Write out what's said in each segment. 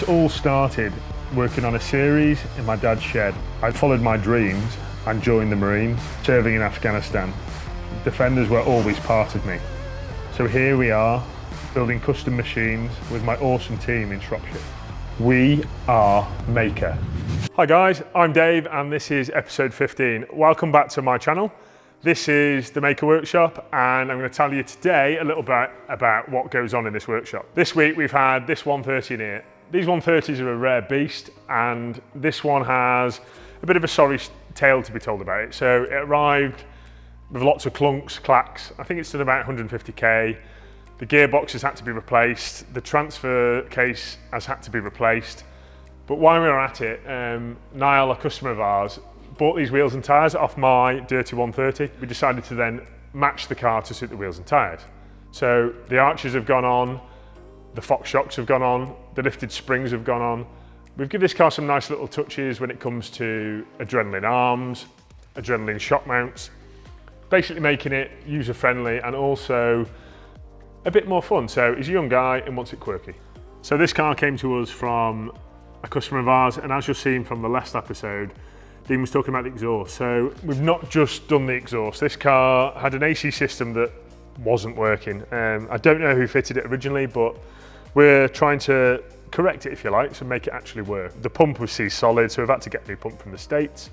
all started working on a series in my dad's shed. I followed my dreams and joined the Marines, serving in Afghanistan. Defenders were always part of me. So here we are, building custom machines with my awesome team in Shropshire. We are Mahker. Hi guys, I'm Dave and this is episode 15. Welcome back to my channel. This is the Mahker workshop and I'm going to tell you today a little bit about what goes on in this workshop. This week we've had this 130 in here. These 130s are a rare beast and this one has a bit of a sorry tale to be told about it. So it arrived with lots of clunks, clacks. I think it's done about 150k. The gearbox has had to be replaced. The transfer case has had to be replaced. But while we were at it, Niall, a customer of ours, bought these wheels and tyres off my dirty 130. We decided to then match the car to suit the wheels and tyres. So the arches have gone on, the Fox shocks have gone on, the lifted springs have gone on. We've given this car some nice little touches when it comes to adrenaline arms, adrenaline shock mounts, basically making it user-friendly and also a bit more fun. So he's a young guy and wants it quirky. So this car came to us from a customer of ours, and as you'll see from the last episode, Dean was talking about the exhaust. So we've not just done the exhaust. This car had an AC system that wasn't working. I don't know who fitted it originally, but we're trying to correct it, if you like, so make it actually work. The pump was solid, so we've had to get a new pump from the States.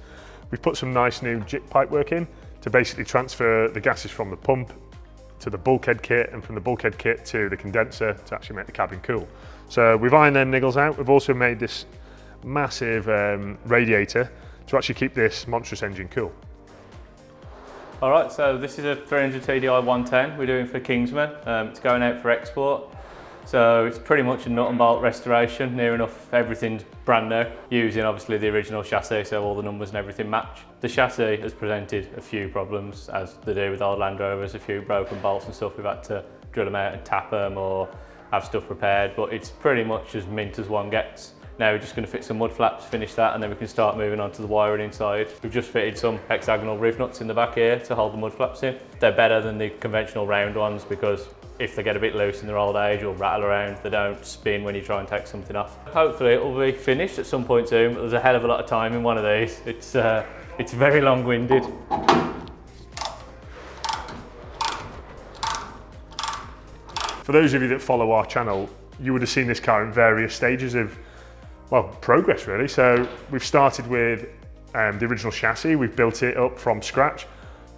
We've put some nice new jig pipe work in to basically transfer the gases from the pump to the bulkhead kit and from the bulkhead kit to the condenser to actually make the cabin cool. So we've ironed them niggles out. We've also made this massive radiator to actually keep this monstrous engine cool. All right, so this is a 300 TDI 110 we're doing for Kingsman. It's going out for export. So it's pretty much a nut and bolt restoration, near enough everything's brand new, using obviously the original chassis, so all the numbers and everything match. The chassis has presented a few problems, as they do with old Land Rovers, a few broken bolts and stuff. We've had to drill them out and tap them or have stuff repaired, but it's pretty much as mint as one gets. Now we're just going to fit some mud flaps, finish that, and then we can start moving on to the wiring inside. We've just fitted some hexagonal roof nuts in the back here to hold the mud flaps in. They're better than the conventional round ones because if they get a bit loose in their old age or rattle around, they don't spin when you try and take something off. Hopefully it will be finished at some point soon, but there's a hell of a lot of time in one of these. It's very long-winded. For those of you that follow our channel, you would have seen this car in various stages of, well, progress really. So we've started with the original chassis. We've built it up from scratch.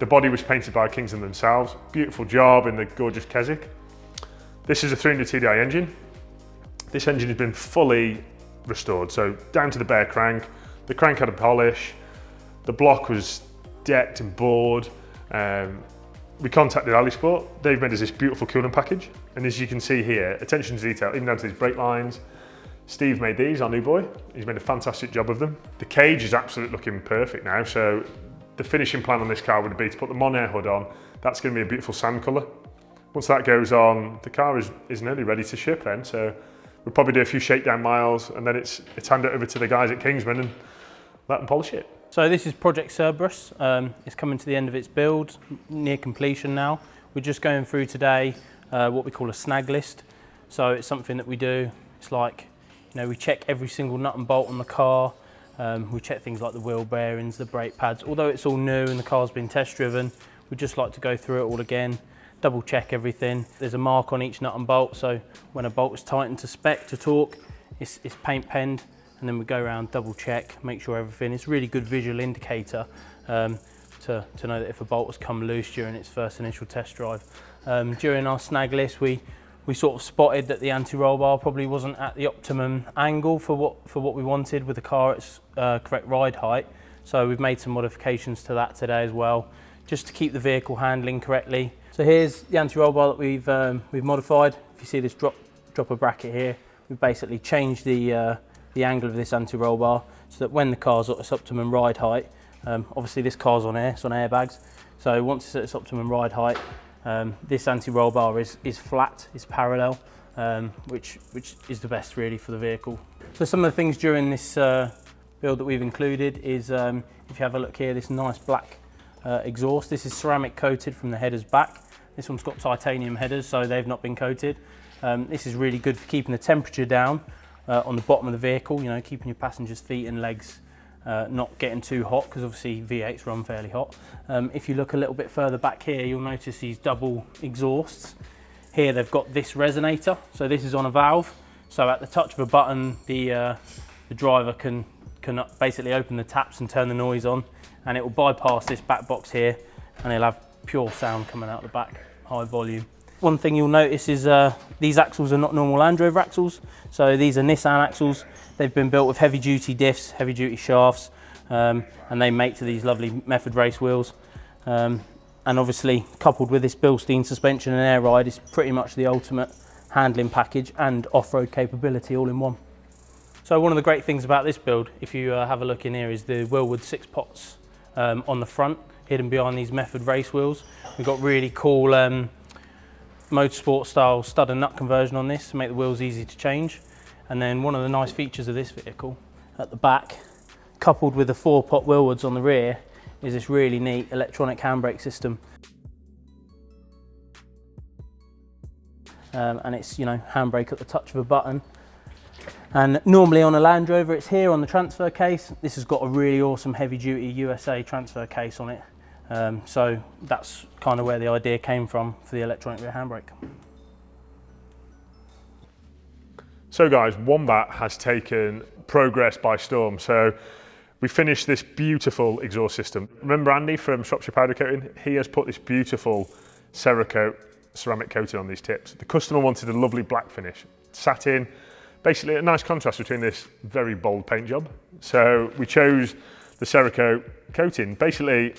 The body was painted by Kingsman themselves. Beautiful job in the gorgeous Keswick. This is a 300 TDI engine. This engine has been fully restored, so down to the bare crank. The crank had a polish. The block was decked and bored. We contacted Alisport. They've made us this beautiful cooling package. And as you can see here, attention to detail, even down to these brake lines. Steve made these, our new boy. He's made a fantastic job of them. The cage is absolutely looking perfect now. So the finishing plan on this car would be to put the Mon-Air hood on. That's going to be a beautiful sand colour. Once that goes on, the car is nearly ready to ship then. So we'll probably do a few shakedown miles and then it's hand it over to the guys at Kingsman and let them polish it. So this is Project Cerberus. It's coming to the end of its build, near completion now. We're just going through today what we call a snag list. So it's something that we do. It's like, you know, we check every single nut and bolt on the car. We check things like the wheel bearings, the brake pads. Although it's all new and the car's been test driven, we just like to go through it all again, double check everything. There's a mark on each nut and bolt, so when a bolt is tightened to spec, to torque, it's paint penned, and then we go around, double check, make sure everything. It's a really good visual indicator to know that if a bolt has come loose during its first initial test drive. During our snag list, we sort of spotted that the anti-roll bar probably wasn't at the optimum angle for what we wanted with the car at its correct ride height. So we've made some modifications to that today as well, just to keep the vehicle handling correctly. So here's the anti-roll bar that we've modified. If you see this dropper bracket here, we've basically changed the angle of this anti-roll bar so that when the car's at its optimum ride height, obviously this car's on air, it's on airbags. So once it's at its optimum ride height, this anti-roll bar is flat, it's parallel, which is the best really for the vehicle. So some of the things during this build that we've included is, if you have a look here, this nice black exhaust. This is ceramic coated from the headers back. This one's got titanium headers, so they've not been coated. This is really good for keeping the temperature down on the bottom of the vehicle, you know, keeping your passengers' feet and legs not getting too hot, because obviously V8s run fairly hot. If you look a little bit further back here, you'll notice these double exhausts. Here they've got this resonator, so this is on a valve. So at the touch of a button, the driver can basically open the taps and turn the noise on, and it will bypass this back box here, and it'll have pure sound coming out the back, high volume. One thing you'll notice is these axles are not normal Landrover axles. So these are Nissan axles. They've been built with heavy duty diffs, heavy duty shafts, and they mate to these lovely Method race wheels. And obviously coupled with this Bilstein suspension and air ride, is pretty much the ultimate handling package and off-road capability all in one. So one of the great things about this build, if you have a look in here, is the Wilwood 6 pots on the front, hidden behind these Method race wheels. We've got really cool motorsport style stud and nut conversion on this to make the wheels easy to change. And then one of the nice features of this vehicle at the back, coupled with the 4-pot Wilwoods on the rear, is this really neat electronic handbrake system. And it's, you know, handbrake at the touch of a button. And normally on a Land Rover it's here on the transfer case. This has got a really awesome heavy duty USA transfer case on it. So that's kind of where the idea came from for the electronic rear handbrake. So guys, Wombat has taken progress by storm. So we finished this beautiful exhaust system. Remember Andy from Shropshire Powder Coating? He has put this beautiful Cerakote ceramic coating on these tips. The customer wanted a lovely black finish. Satin, basically a nice contrast between this very bold paint job. So we chose the Cerakote coating, basically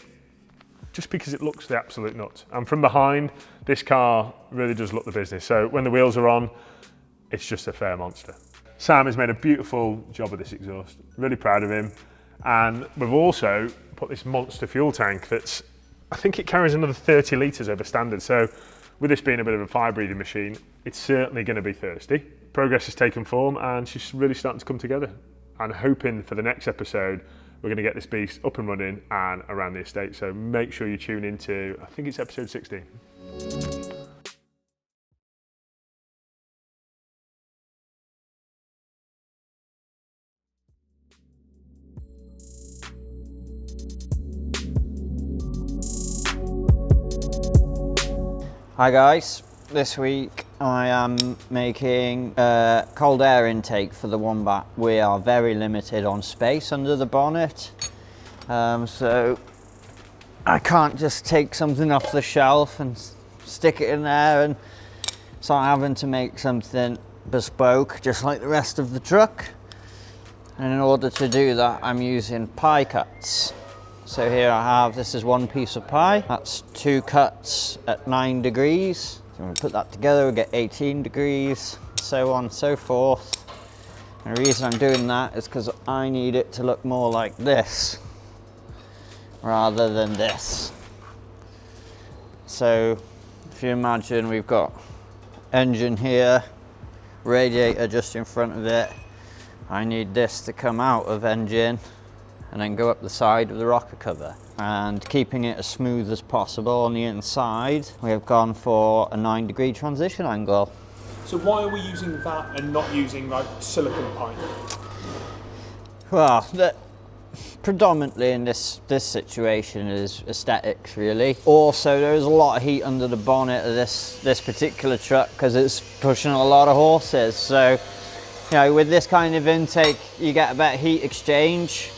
just because it looks the absolute nuts. And from behind, this car really does look the business. So when the wheels are on, it's just a fair monster. Sam has made a beautiful job of this exhaust. Really proud of him. And we've also put this monster fuel tank that's, I think it carries another 30 litres over standard. So with this being a bit of a fire breathing machine, it's certainly going to be thirsty. Progress has taken form and she's really starting to come together. And hoping for the next episode, we're going to get this beast up and running and around the estate. So make sure you tune into, I think it's episode 16. Hi guys, this week I am making cold air intake for the Wombat. We are very limited on space under the bonnet, so I can't just take something off the shelf and stick it in there, and so I'm having to make something bespoke just like the rest of the truck. And in order to do that, I'm using pie cuts. So here I have, this is one piece of pie. That's 2 cuts at 9 degrees. So I'm going to put that together, we get 18 degrees, so on and so forth. And the reason I'm doing that is because I need it to look more like this rather than this. So if you imagine we've got engine here, radiator just in front of it. I need this to come out of engine and then go up the side of the rocker cover. And keeping it as smooth as possible on the inside, we have gone for a 9-degree transition angle. So why are we using that and not using like silicone pipe? Well, predominantly in this situation is aesthetics really. Also there is a lot of heat under the bonnet of this particular truck because it's pushing a lot of horses. So, you know, with this kind of intake you get a better heat exchange.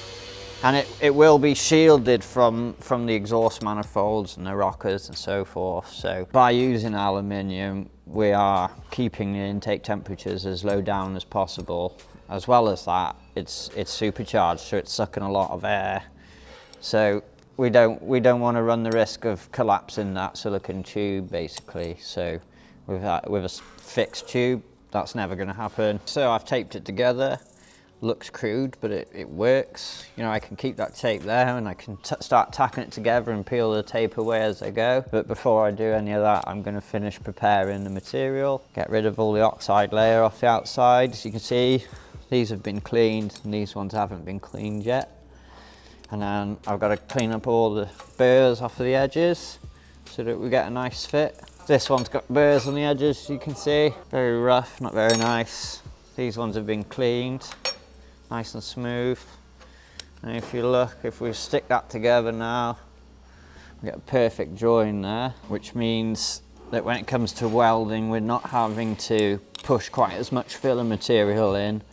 And it will be shielded from the exhaust manifolds and the rockers and so forth. So by using aluminium, we are keeping the intake temperatures as low down as possible. As well as that, it's supercharged, so it's sucking a lot of air. So we don't want to run the risk of collapsing that silicone tube, basically. So with a fixed tube, that's never going to happen. So I've taped it together. Looks crude, but it works. You know, I can keep that tape there and I can start tacking it together and peel the tape away as I go. But before I do any of that, I'm going to finish preparing the material, get rid of all the oxide layer off the outside. As you can see, these have been cleaned and these ones haven't been cleaned yet. And then I've got to clean up all the burrs off of the edges so that we get a nice fit. This one's got burrs on the edges, you can see. Very rough, not very nice. These ones have been cleaned, nice and smooth. And if you look, if we stick that together now, we get a perfect join there, which means that when it comes to welding, we're not having to push quite as much filler material in,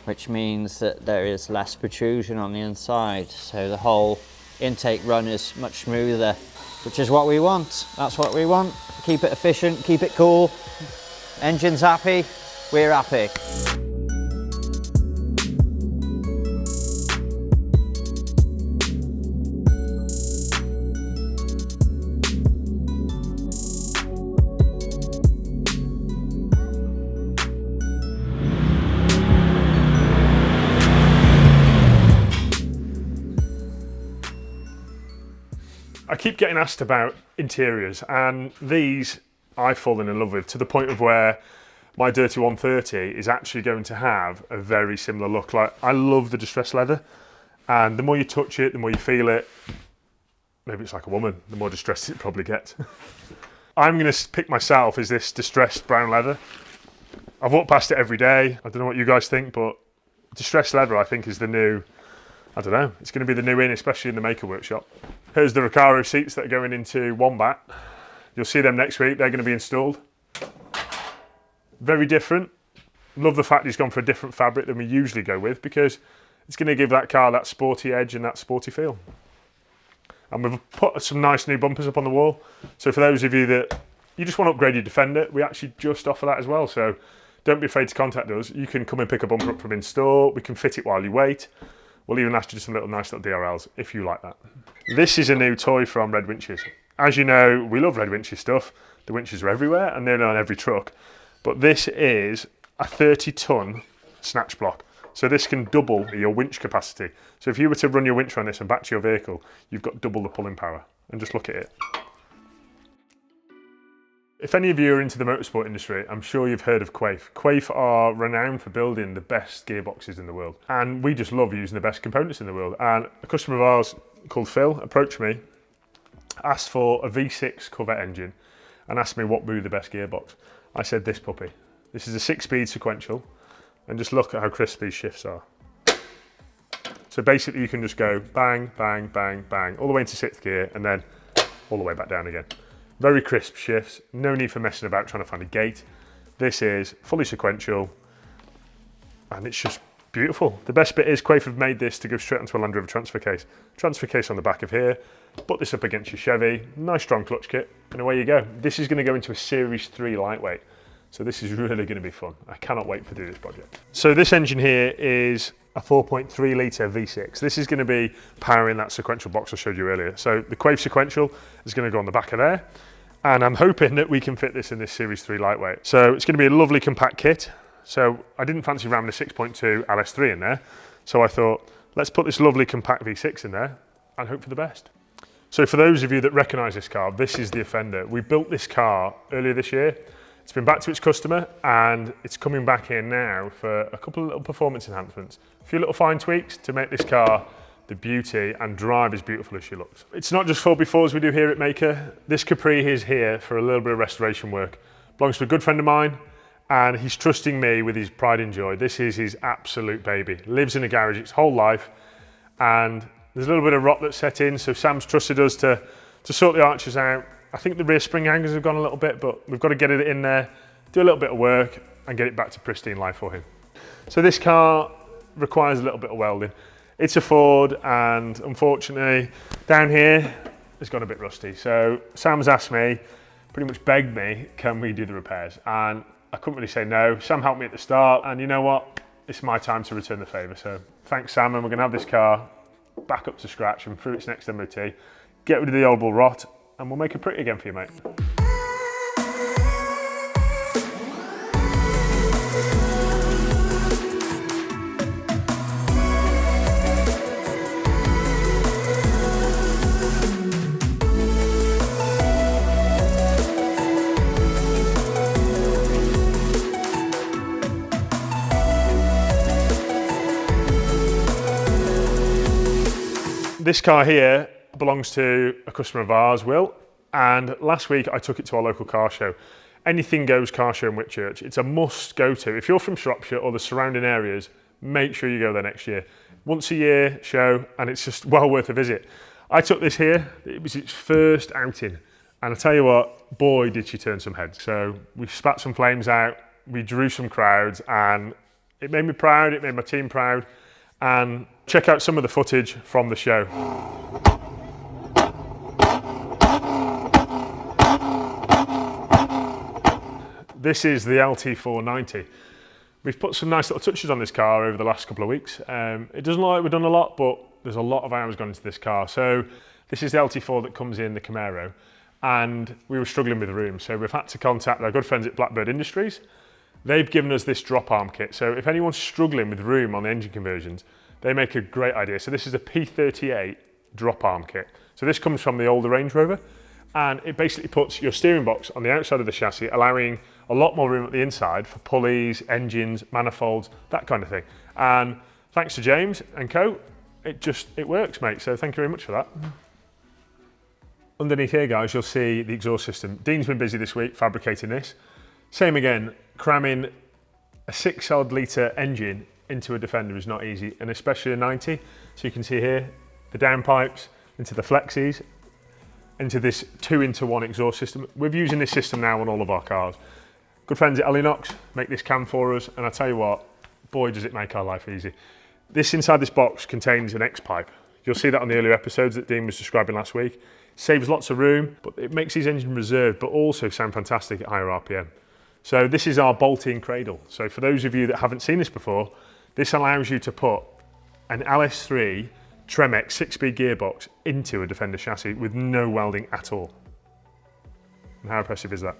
which means that there is less protrusion on the inside. So the whole intake run is much smoother, which is what we want. That's what we want. Keep it efficient, keep it cool. Engine's happy, we're happy. I keep getting asked about interiors, and these I've fallen in love with to the point of where my Dirty 130 is actually going to have a very similar look. Like, I love the distressed leather, and the more you touch it, the more you feel it. Maybe it's like a woman, the more distressed it probably gets. I'm going to pick myself as this distressed brown leather. I've walked past it every day. I don't know what you guys think, but distressed leather I think is the new, I don't know, it's going to be the new in, especially in the Mahker workshop. Here's the Recaro seats that are going into Wombat. You'll see them next week, they're going to be installed. Very different. Love the fact he's gone for a different fabric than we usually go with, because it's going to give that car that sporty edge and that sporty feel. And we've put some nice new bumpers up on the wall. So for those of you that you just want to upgrade your Defender, we actually just offer that as well. So don't be afraid to contact us. You can come and pick a bumper up from in-store. We can fit it while you wait. We'll even ask you some nice little DRLs if you like that. This is a new toy from Red Winches. As you know, we love Red Winches stuff. The winches are everywhere and they're on every truck. But this is a 30-ton snatch block. So this can double your winch capacity. So if you were to run your winch on this and back to your vehicle, you've got double the pulling power. And just look at it. If any of you are into the motorsport industry, I'm sure you've heard of Quaife. Quaife are renowned for building the best gearboxes in the world. And we just love using the best components in the world. And a customer of ours called Phil approached me, asked for a V6 Corvette engine, and asked me what would be the best gearbox. I said this puppy. This is a 6-speed sequential, and just look at how crisp these shifts are. So basically you can just go bang, bang, bang, bang, all the way into 6th gear, and then all the way back down again. Very crisp shifts, no need for messing about trying to find a gate. This is fully sequential, and it's just beautiful. The best bit is Quaife have made this to go straight onto a Landrover transfer case. Transfer case on the back of here, put this up against your Chevy, nice strong clutch kit, and away you go. This is going to go into a Series 3 lightweight, so this is really going to be fun. I cannot wait to do this project. So this engine here is a 4.3 litre V6. This is going to be powering that sequential box I showed you earlier. So the Quaife sequential is going to go on the back of there, and I'm hoping that we can fit this in this Series 3 lightweight. So it's going to be a lovely compact kit. So I didn't fancy ramming a 6.2 LS3 in there, so I thought, let's put this lovely compact V6 in there and hope for the best. So for those of you that recognise this car, this is the Defender. We built this car earlier this year. It's been back to its customer and it's coming back here now for a couple of little performance enhancements. A few little fine tweaks to make this car the beauty and drive as beautiful as she looks. It's not just 4x4s we do here at Mahker. This Capri is here for a little bit of restoration work. Belongs to a good friend of mine, and he's trusting me with his pride and joy. This is his absolute baby. Lives in a garage its whole life, and there's a little bit of rot that's set in, so Sam's trusted us to sort the arches out. I think the rear spring hangers have gone a little bit, but we've got to get it in there, do a little bit of work, and get it back to pristine life for him. So this car requires a little bit of welding. It's a Ford, and unfortunately, down here, it's gone a bit rusty. So Sam's asked me, pretty much begged me, can we do the repairs? And I couldn't really say no. Sam helped me at the start, and you know what? It's my time to return the favour. So thanks, Sam, and we're going to have this car back up to scratch and through its next MOT, get rid of the old bull rot, and we'll make it pretty again for you, mate. This car here belongs to a customer of ours, Will, and last week I took it to our local car show. anything goes car show in Whitchurch. It's a must go to. If you're from Shropshire or the surrounding areas, make sure you go there next year. Once a year show, and it's just well worth a visit. I took this here, it was its first outing, and I tell you what, boy did she turn some heads. So we spat some flames out, we drew some crowds, and it made me proud, it made my team proud, and check out some of the footage from the show. This is the LT490. We've put some nice little touches on this car over the last couple of weeks. It doesn't look like we've done a lot, but there's a lot of hours gone into this car. So this is the LT4 that comes in the Camaro, and we were struggling with room. So we've had to contact our good friends at Blackbird Industries. They've given us this drop arm kit. So if anyone's struggling with room on the engine conversions, they make a great idea. So this is a P38 drop arm kit. So this comes from the older Range Rover, and it basically puts your steering box on the outside of the chassis, allowing a lot more room at the inside for pulleys, engines, manifolds, that kind of thing. And thanks to James and co, it works, mate. So thank you very much for that. Underneath here, guys, you'll see the exhaust system. Dean's been busy this week fabricating this. Same again, cramming a 6-odd litre engine into a Defender is not easy, and especially a 90. So you can see here, the downpipes into the flexies, into this 2-into-1 exhaust system. We're using this system now on all of our cars. Good friends at Elinox make this cam for us, and I tell you what, boy does it make our life easy. This inside this box contains an X-pipe. You'll see that on the earlier episodes that Dean was describing last week. Saves lots of room, but it makes these engines reserved, but also sound fantastic at higher RPM. So this is our bolt-in cradle. So for those of you that haven't seen this before, this allows you to put an LS3 Tremex 6-speed gearbox into a Defender chassis with no welding at all. And how impressive is that?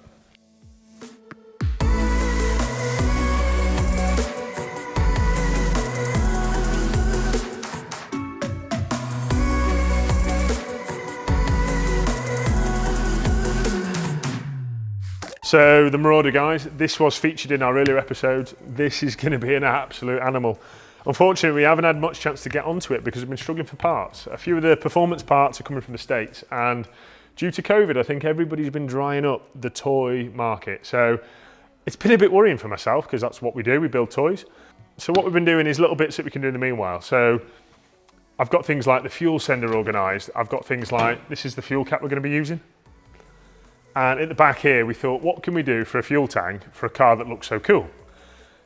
So the Marauder, guys, this was featured in our earlier episodes. This is going to be an absolute animal. Unfortunately, we haven't had much chance to get onto it because we've been struggling for parts. A few of the performance parts are coming from the States, and due to COVID, I think everybody's been drying up the toy market. So it's been a bit worrying for myself because that's what we do, we build toys. So what we've been doing is little bits that we can do in the meanwhile. So I've got things like the fuel sender organised. I've got things like, this is the fuel cap we're going to be using. And at the back here, we thought, what can we do for a fuel tank for a car that looks so cool?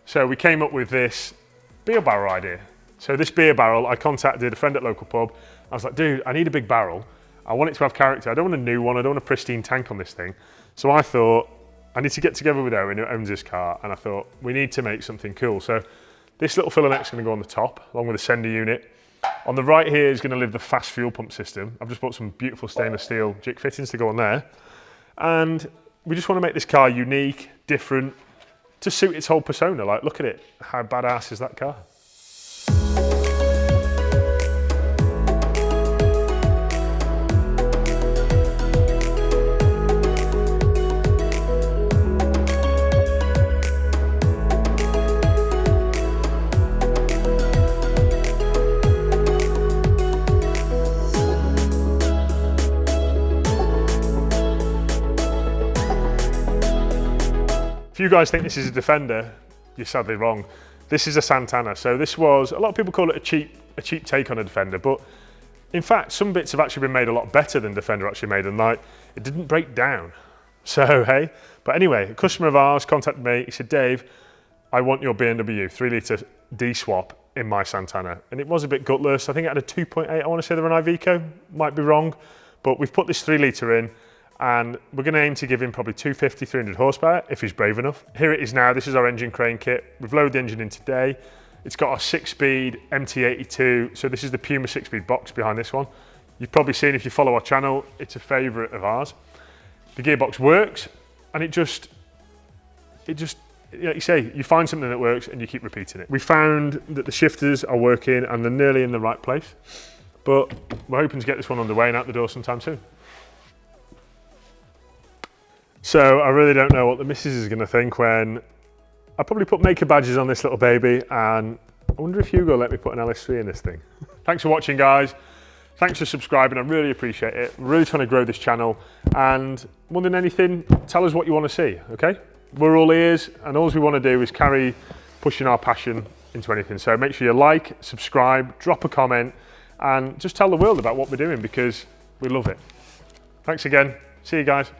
So we came up with this beer barrel idea. So this beer barrel, I contacted a friend at local pub. I was like, dude, I need a big barrel. I want it to have character. I don't want a new one. I don't want a pristine tank on this thing. So I thought, I need to get together with Owen, who owns this car, and I thought, we need to make something cool. So this little filler neck's going to go on the top, along with the sender unit. On the right here is going to live the fast fuel pump system. I've just bought some beautiful stainless steel jig fittings to go on there. And we just want to make this car unique, different, to suit its whole persona. Like, look at it. How badass is that car? If you guys think this is a Defender, you're sadly wrong. This is a Santana. So this was, a lot of people call it a cheap take on a Defender, but in fact, some bits have actually been made a lot better than Defender actually made, and like, it didn't break down. So, hey, but anyway, a customer of ours contacted me. He said, Dave, I want your BMW 3-litre D-swap in my Santana. And it was a bit gutless. I think it had a 2.8, I want to say they were an Iveco, might be wrong, but we've put this 3-litre in, and we're going to aim to give him probably 250, 300 horsepower if he's brave enough. Here it is now. This is our engine crane kit. We've loaded the engine in today. It's got a 6-speed MT82. So this is the Puma 6-speed box behind this one. You've probably seen, if you follow our channel, it's a favourite of ours. The gearbox works, and it just, like you say, you find something that works and you keep repeating it. We found that the shifters are working and they're nearly in the right place, but we're hoping to get this one underway and out the door sometime soon. So I really don't know what the missus is going to think when I probably put Mahker badges on this little baby, and I wonder if Hugo let me put an LS3 in this thing. Thanks for watching, guys. Thanks for subscribing, I really appreciate it. We're really trying to grow this channel, and more than anything, tell us what you want to see, okay? We're all ears, and all we want to do is carry pushing our passion into anything. So make sure you like, subscribe, drop a comment, and just tell the world about what we're doing, because we love it. Thanks again. See you guys.